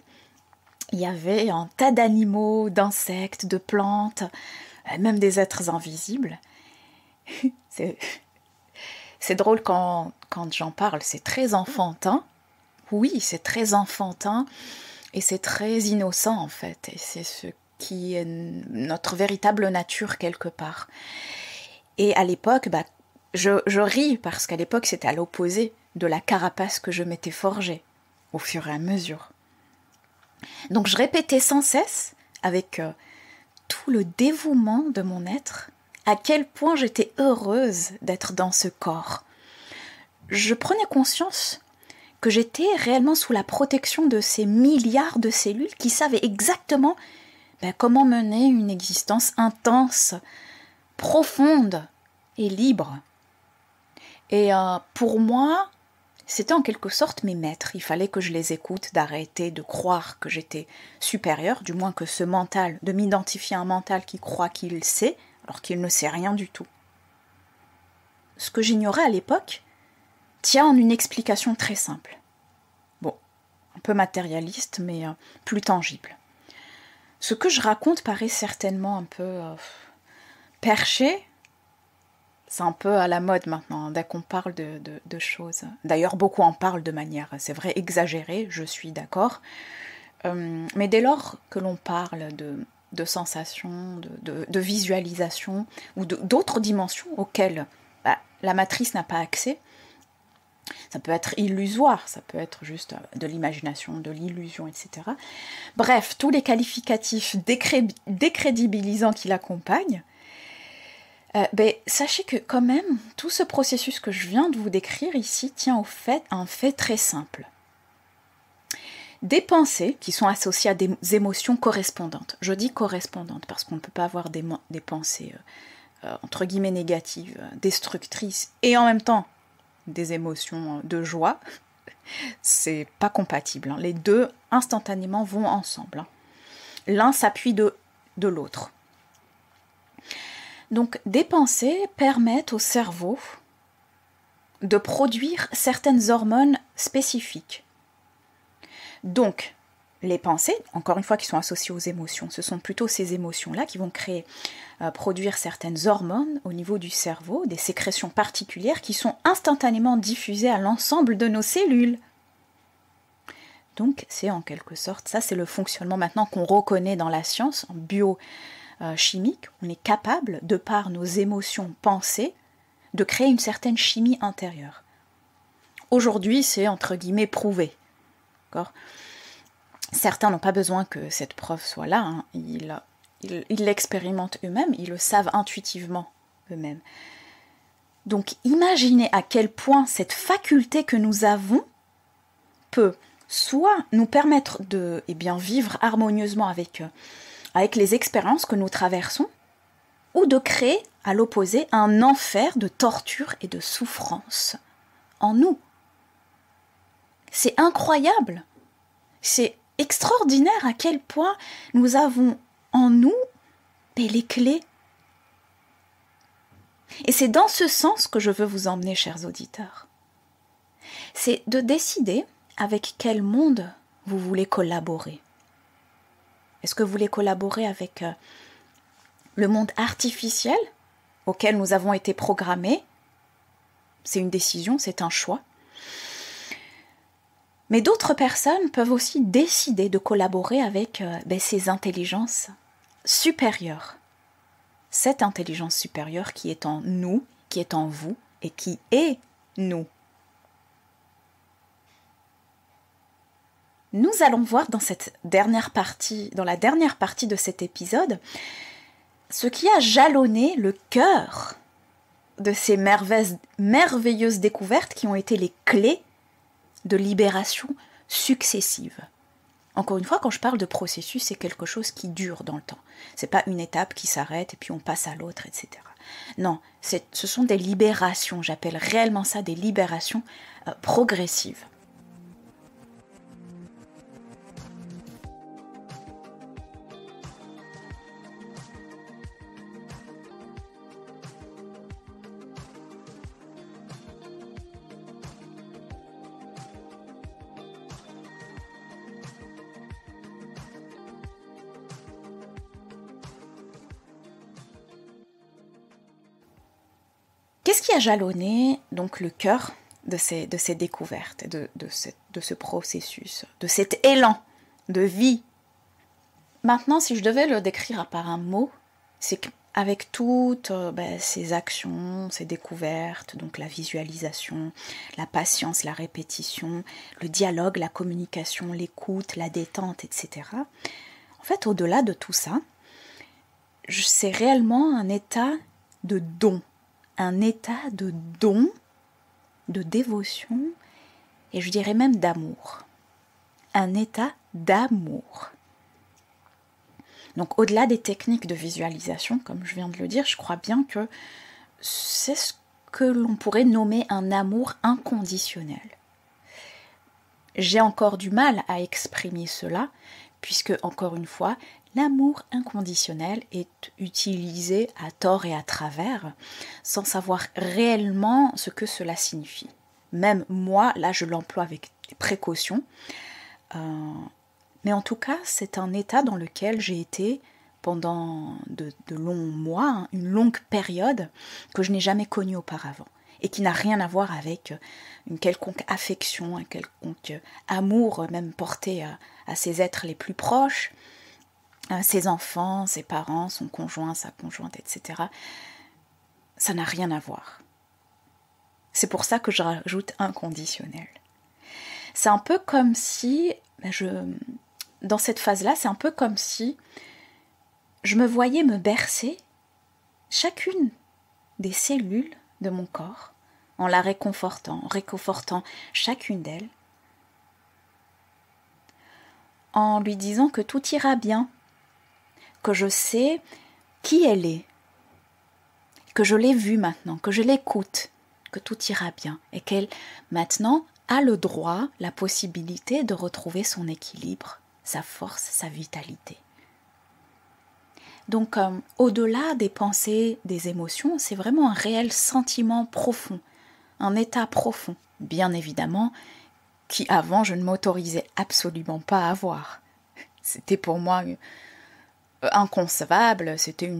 il y avait un tas d'animaux, d'insectes, de plantes, même des êtres invisibles. C'est drôle quand j'en parle, c'est très enfantin. Oui, c'est très enfantin et c'est très innocent en fait. Et c'est ce qui est notre véritable nature quelque part. Et à l'époque, je ris parce qu'à l'époque c'était à l'opposé de la carapace que je m'étais forgée au fur et à mesure. Donc je répétais sans cesse, avec tout le dévouement de mon être, à quel point j'étais heureuse d'être dans ce corps. Je prenais conscience que j'étais réellement sous la protection de ces milliards de cellules qui savaient exactement comment mener une existence intense, profonde et libre. Et pour moi, c'était en quelque sorte mes maîtres. Il fallait que je les écoute, d'arrêter de croire que j'étais supérieure, du moins que ce mental, de m'identifier à un mental qui croit qu'il sait, alors qu'il ne sait rien du tout. Ce que j'ignorais à l'époque tient en une explication très simple. Bon, un peu matérialiste, mais plus tangible. Ce que je raconte paraît certainement un peu perché. C'est un peu à la mode maintenant, dès qu'on parle de choses. D'ailleurs, beaucoup en parlent de manière, c'est vrai, exagérée, je suis d'accord. Mais dès lors que l'on parle de sensations, de visualisation, ou d'autres dimensions auxquelles la matrice n'a pas accès, ça peut être illusoire, ça peut être juste de l'imagination, de l'illusion, etc. Bref, tous les qualificatifs décrédibilisants qui l'accompagnent, sachez que quand même, tout ce processus que je viens de vous décrire ici tient à un fait très simple. Des pensées qui sont associées à des émotions correspondantes. Je dis correspondantes parce qu'on ne peut pas avoir des pensées entre guillemets négatives, destructrices, et en même temps des émotions de joie. C'est pas compatible, hein. Les deux instantanément vont ensemble, hein. L'un s'appuie de l'autre. Donc, des pensées permettent au cerveau de produire certaines hormones spécifiques. Donc, les pensées, encore une fois, qui sont associées aux émotions, ce sont plutôt ces émotions-là qui vont produire certaines hormones au niveau du cerveau, des sécrétions particulières qui sont instantanément diffusées à l'ensemble de nos cellules. Donc, c'est en quelque sorte, ça c'est le fonctionnement maintenant qu'on reconnaît dans la science, en biochimique. On est capable, de par nos émotions pensées, de créer une certaine chimie intérieure. Aujourd'hui, c'est entre guillemets prouvé. D'accord ? Certains n'ont pas besoin que cette preuve soit là, hein. Ils l'expérimentent eux-mêmes, ils le savent intuitivement eux-mêmes. Donc imaginez à quel point cette faculté que nous avons peut soit nous permettre de vivre harmonieusement avec les expériences que nous traversons, ou de créer, à l'opposé, un enfer de torture et de souffrance en nous. C'est incroyable, c'est extraordinaire à quel point nous avons en nous les clés. Et c'est dans ce sens que je veux vous emmener, chers auditeurs. C'est de décider avec quel monde vous voulez collaborer. Est-ce que vous voulez collaborer avec le monde artificiel auquel nous avons été programmés? C'est une décision, c'est un choix. Mais d'autres personnes peuvent aussi décider de collaborer avec ces intelligences supérieures. Cette intelligence supérieure qui est en nous, qui est en vous et qui est nous. Nous allons voir dans la dernière partie de cet épisode, ce qui a jalonné le cœur de ces merveilleuses découvertes qui ont été les clés de libération successive. Encore une fois, quand je parle de processus, c'est quelque chose qui dure dans le temps. C'est pas une étape qui s'arrête et puis on passe à l'autre, etc. Non, ce sont des libérations, j'appelle réellement ça des libérations progressives. Qu'est-ce qui a jalonné donc le cœur de ces découvertes, de ce processus, de cet élan de vie? Maintenant, si je devais le décrire par un mot, c'est qu'avec toutes ces actions, ces découvertes, donc la visualisation, la patience, la répétition, le dialogue, la communication, l'écoute, la détente, etc. En fait, au-delà de tout ça, c'est réellement un état de don. Un état de don, de dévotion, et je dirais même d'amour. Un état d'amour. Donc au-delà des techniques de visualisation, comme je viens de le dire, je crois bien que c'est ce que l'on pourrait nommer un amour inconditionnel. J'ai encore du mal à exprimer cela, puisque, encore une fois, l'amour inconditionnel est utilisé à tort et à travers, sans savoir réellement ce que cela signifie. Même moi, là, je l'emploie avec précaution. Mais en tout cas, c'est un état dans lequel j'ai été pendant de longs mois, une longue période que je n'ai jamais connue auparavant et qui n'a rien à voir avec une quelconque affection, un quelconque amour même porté à ses êtres les plus proches, ses enfants, ses parents, son conjoint, sa conjointe, etc. Ça n'a rien à voir. C'est pour ça que je rajoute inconditionnel. C'est un peu comme si, dans cette phase-là, c'est un peu comme si je me voyais me bercer chacune des cellules de mon corps en la réconfortant chacune d'elles, en lui disant que tout ira bien, que je sais qui elle est, que je l'ai vue maintenant, que je l'écoute, que tout ira bien et qu'elle maintenant a le droit, la possibilité de retrouver son équilibre, sa force, sa vitalité. Donc au-delà des pensées, des émotions, c'est vraiment un réel sentiment profond, un état profond, bien évidemment, qui avant je ne m'autorisais absolument pas à avoir. C'était pour moi inconcevable, c'était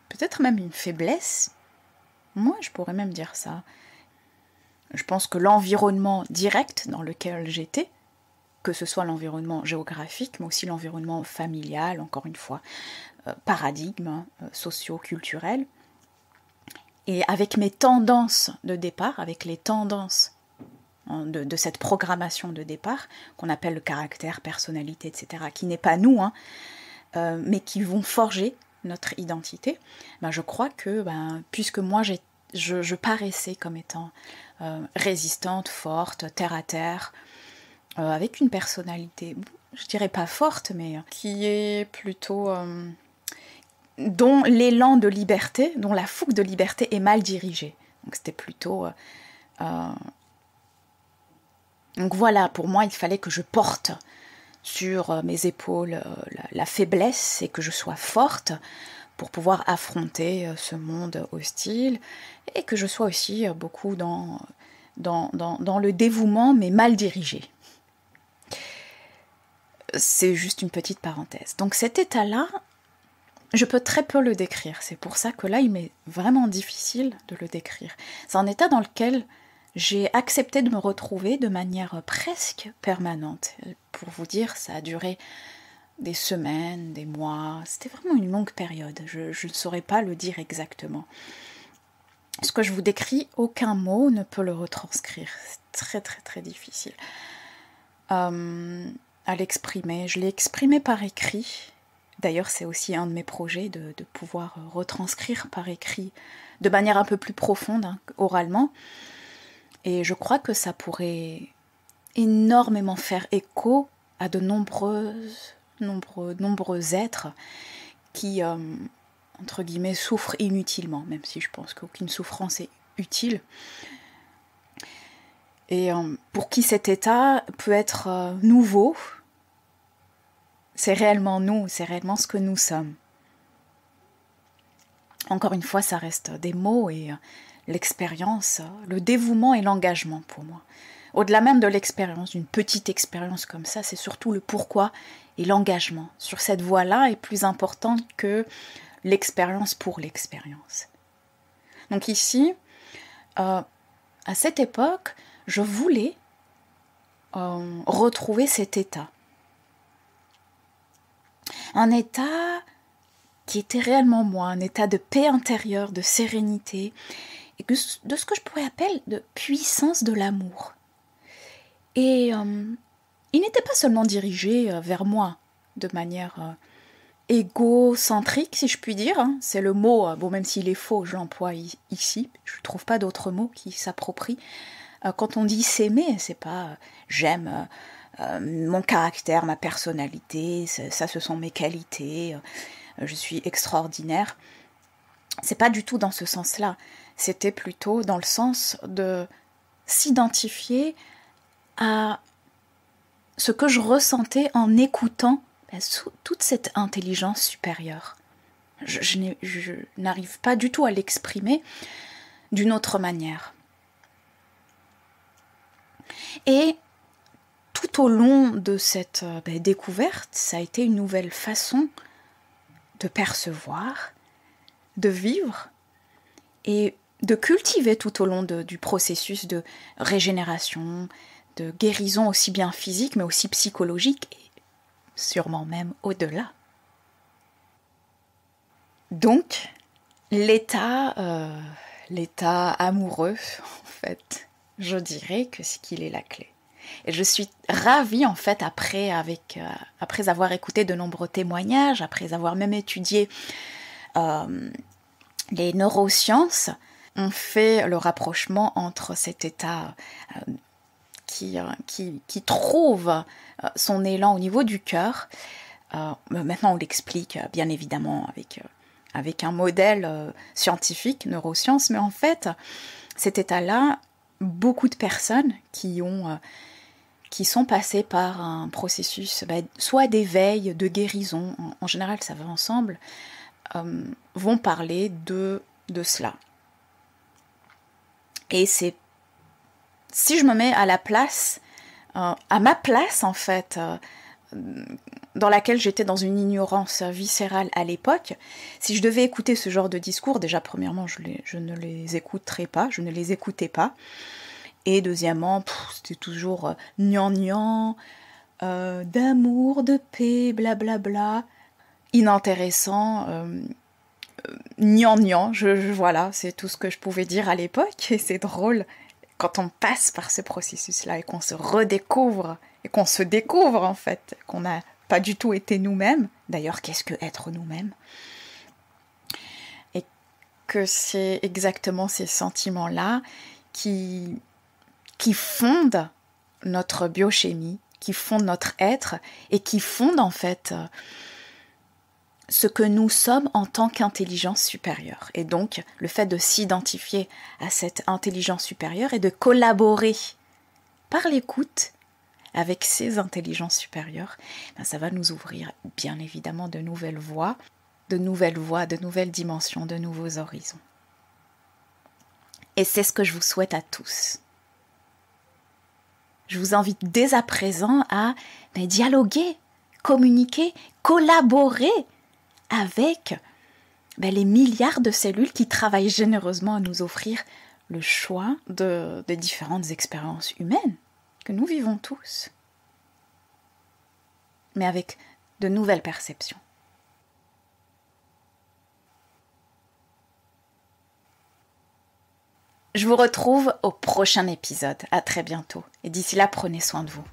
peut-être même une faiblesse. Moi, je pourrais même dire ça. Je pense que l'environnement direct dans lequel j'étais, que ce soit l'environnement géographique, mais aussi l'environnement familial, encore une fois, paradigme socio-culturel, et avec mes tendances de départ, avec les tendances de cette programmation de départ, qu'on appelle le caractère, personnalité, etc., qui n'est pas nous, mais qui vont forger notre identité, je crois que, puisque moi je paraissais comme étant résistante, forte, terre à terre, avec une personnalité, je dirais pas forte, mais qui est plutôt dont l'élan de liberté, dont la fougue de liberté est mal dirigée. Donc c'était plutôt... Donc voilà, pour moi, il fallait que je porte sur mes épaules la faiblesse et que je sois forte pour pouvoir affronter ce monde hostile et que je sois aussi beaucoup dans le dévouement mais mal dirigé. C'est juste une petite parenthèse. Donc cet état-là, je peux très peu le décrire. C'est pour ça que là, il m'est vraiment difficile de le décrire. C'est un état dans lequel j'ai accepté de me retrouver de manière presque permanente. Pour vous dire, ça a duré des semaines, des mois. C'était vraiment une longue période. Je ne saurais pas le dire exactement. Ce que je vous décris, aucun mot ne peut le retranscrire. C'est très très très difficile à l'exprimer. Je l'ai exprimé par écrit. D'ailleurs, c'est aussi un de mes projets de pouvoir retranscrire par écrit de manière un peu plus profonde, oralement. Et je crois que ça pourrait énormément faire écho à de nombreux êtres qui, entre guillemets, souffrent inutilement, même si je pense qu'aucune souffrance est utile. Et pour qui cet état peut être nouveau, c'est réellement nous, c'est réellement ce que nous sommes. Encore une fois, ça reste des mots et l'expérience, le dévouement et l'engagement pour moi. Au-delà même de l'expérience, d'une petite expérience comme ça, c'est surtout le pourquoi et l'engagement sur cette voie-là est plus important que l'expérience pour l'expérience. Donc ici, à cette époque, je voulais retrouver cet état. Un état qui était réellement moi, un état de paix intérieure, de sérénité, et de ce que je pourrais appeler de puissance de l'amour. Et il n'était pas seulement dirigé vers moi, de manière égocentrique, si je puis dire. C'est le mot, bon, même s'il est faux, je l'emploie ici, je ne trouve pas d'autre mot qui s'approprie. Quand on dit s'aimer, c'est pas j'aime mon caractère, ma personnalité, ça ce sont mes qualités, je suis extraordinaire. C'est pas du tout dans ce sens-là. C'était plutôt dans le sens de s'identifier à ce que je ressentais en écoutant toute cette intelligence supérieure. Je n'arrive pas du tout à l'exprimer d'une autre manière. Et tout au long de cette découverte, ça a été une nouvelle façon de percevoir, de vivre et de cultiver tout au long du processus de régénération, de guérison aussi bien physique mais aussi psychologique et sûrement même au-delà. Donc, l'état amoureux, en fait, je dirais que c'est qu'il est la clé. Et je suis ravie, en fait, après avoir écouté de nombreux témoignages, après avoir même étudié les neurosciences, on fait le rapprochement entre cet état qui trouve son élan au niveau du cœur. Maintenant, on l'explique, bien évidemment, avec un modèle scientifique, neurosciences, mais en fait, cet état-là, beaucoup de personnes qui sont passées par un processus soit d'éveil, de guérison, en général ça va ensemble, vont parler de cela. Et c'est, si je me mets à ma place en fait, dans laquelle j'étais dans une ignorance viscérale à l'époque, si je devais écouter ce genre de discours, déjà premièrement je ne les écoutais pas, et deuxièmement c'était toujours gnangnan, d'amour, de paix, blablabla, inintéressant, gnangnan, voilà, c'est tout ce que je pouvais dire à l'époque, et c'est drôle quand on passe par ce processus-là et qu'on se redécouvre, et qu'on se découvre en fait, qu'on n'a pas du tout été nous-mêmes. D'ailleurs, qu'est-ce que être nous-mêmes ? Et que c'est exactement ces sentiments-là qui fondent notre biochimie, qui fondent notre être, et qui fondent en fait ce que nous sommes en tant qu'intelligence supérieure. Et donc, le fait de s'identifier à cette intelligence supérieure et de collaborer par l'écoute avec ces intelligences supérieures, ça va nous ouvrir bien évidemment de nouvelles voies, de nouvelles dimensions, de nouveaux horizons. Et c'est ce que je vous souhaite à tous. Je vous invite dès à présent à dialoguer, communiquer, collaborer avec les milliards de cellules qui travaillent généreusement à nous offrir le choix des différentes expériences humaines que nous vivons tous, mais avec de nouvelles perceptions. Je vous retrouve au prochain épisode. À très bientôt. Et d'ici là, prenez soin de vous.